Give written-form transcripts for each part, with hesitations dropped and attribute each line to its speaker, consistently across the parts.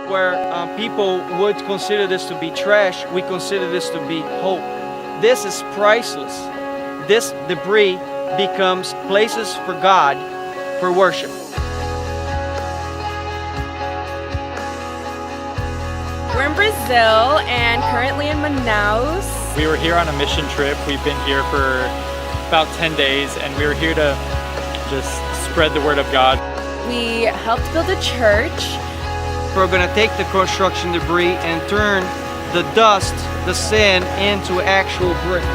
Speaker 1: Where people would consider this to be trash, we consider this to be hope. This is priceless. This debris becomes places for God for worship.
Speaker 2: We're in Brazil and currently in Manaus.
Speaker 3: We were here on a mission trip. We've been here for about 10 days and we were here to just spread the word of God.
Speaker 2: We helped build a church.
Speaker 1: We're going to take the construction debris and turn the dust, the sand, into actual brick.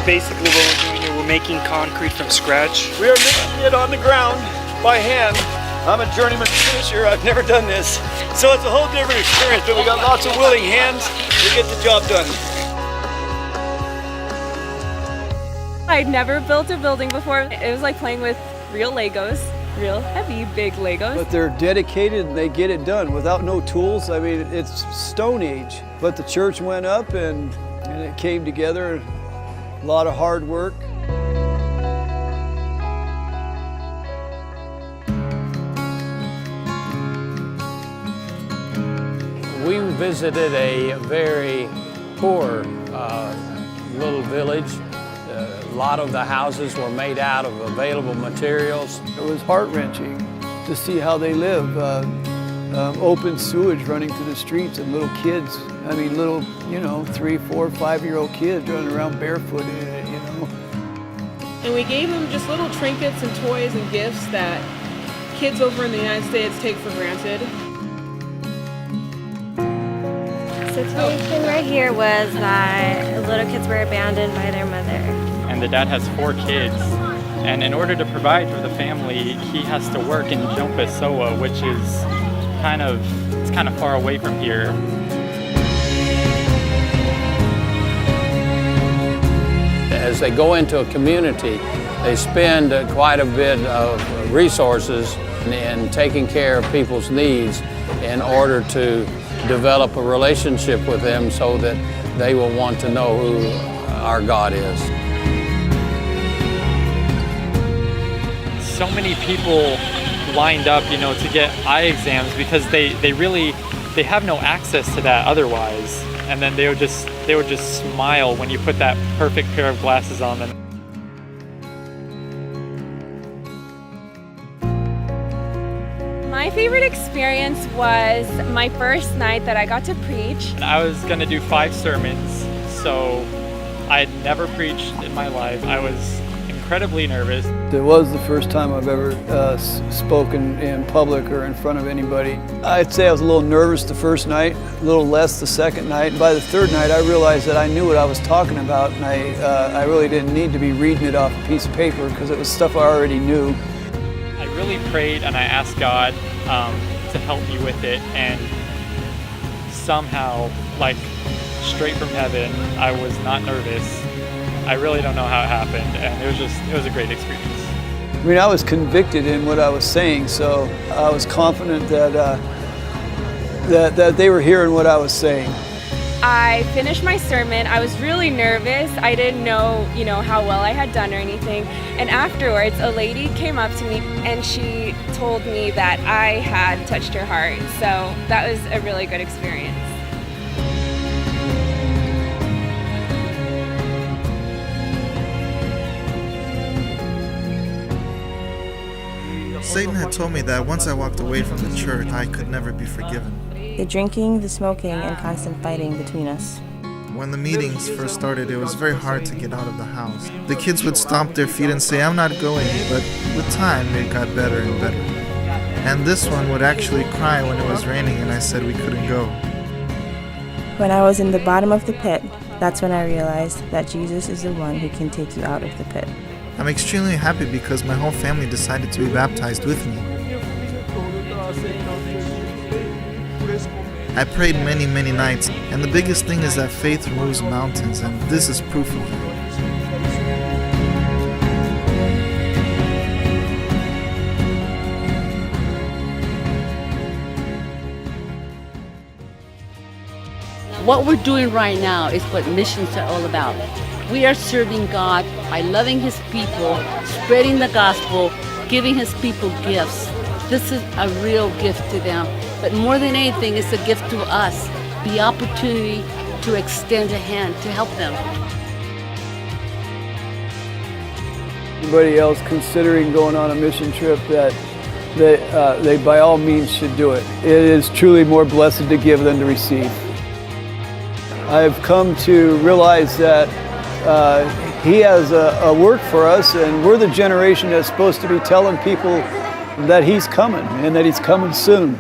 Speaker 4: Basically what we're doing here, we're making concrete from scratch.
Speaker 5: We are making it on the ground by hand. I'm a journeyman finisher, I've never done this. So it's a whole different experience, but we got lots of willing hands to get the job done.
Speaker 2: I'd never built a building before. It was like playing with real Legos, real heavy, big Legos.
Speaker 6: But they're dedicated and they get it done without no tools. I mean, it's Stone Age. But the church went up and it came together. A lot of hard work.
Speaker 7: We visited a very poor little village. A lot of the houses were made out of available materials.
Speaker 6: It was heart-wrenching to see how they live. Open sewage running through the streets and little kids. I mean, little, 3, 4, 5-year-old kids running around barefoot in it,
Speaker 8: And we gave them just little trinkets and toys and gifts that kids over in the United States take for granted.
Speaker 9: Situation right here was that little kids were abandoned by their mother.
Speaker 3: And the dad has 4 kids. And in order to provide for the family, he has to work in João Pessoa, which is kind of far away from here.
Speaker 7: As they go into a community, they spend quite a bit of resources in taking care of people's needs in order to develop a relationship with them so that they will want to know who our God is.
Speaker 3: So many people lined up, to get eye exams because they have no access to that otherwise. And then they would just smile when you put that perfect pair of glasses on them.
Speaker 2: My favorite experience was my first night that I got to preach.
Speaker 3: I was going to do 5 sermons, so I had never preached in my life. I was incredibly nervous.
Speaker 6: It was the first time I've ever spoken in public or in front of anybody. I'd say I was a little nervous the first night, a little less the second night. And by the third night, I realized that I knew what I was talking about, and I really didn't need to be reading it off a piece of paper because it was stuff I already knew.
Speaker 3: I really prayed and I asked God to help me with it, and somehow, straight from heaven, I was not nervous. I really don't know how it happened, and it was a great experience.
Speaker 6: I mean, I was convicted in what I was saying, so I was confident that that they were hearing what I was saying.
Speaker 2: I finished my sermon. I was really nervous. I didn't know, how well I had done or anything. And afterwards, a lady came up to me and she told me that I had touched her heart. So that was a really good experience.
Speaker 10: Satan had told me that once I walked away from the church, I could never be forgiven.
Speaker 9: The drinking, the smoking, and constant fighting between us.
Speaker 10: When the meetings first started, it was very hard to get out of the house. The kids would stomp their feet and say, "I'm not going," but with time, it got better and better. And this one would actually cry when it was raining and I said we couldn't go.
Speaker 9: When I was in the bottom of the pit, that's when I realized that Jesus is the one who can take you out of the pit.
Speaker 10: I'm extremely happy because my whole family decided to be baptized with me. I prayed many, many nights, and the biggest thing is that faith moves mountains, and this is proof of it.
Speaker 11: What we're doing right now is what missions are all about. We are serving God by loving His people, spreading the gospel, giving His people gifts. This is a real gift to them. But more than anything, it's a gift to us, the opportunity to extend a hand to help them.
Speaker 6: Anybody else considering going on a mission trip, that they by all means should do it. It is truly more blessed to give than to receive. I've come to realize that He has a work for us, and we're the generation that's supposed to be telling people that He's coming and that He's coming soon.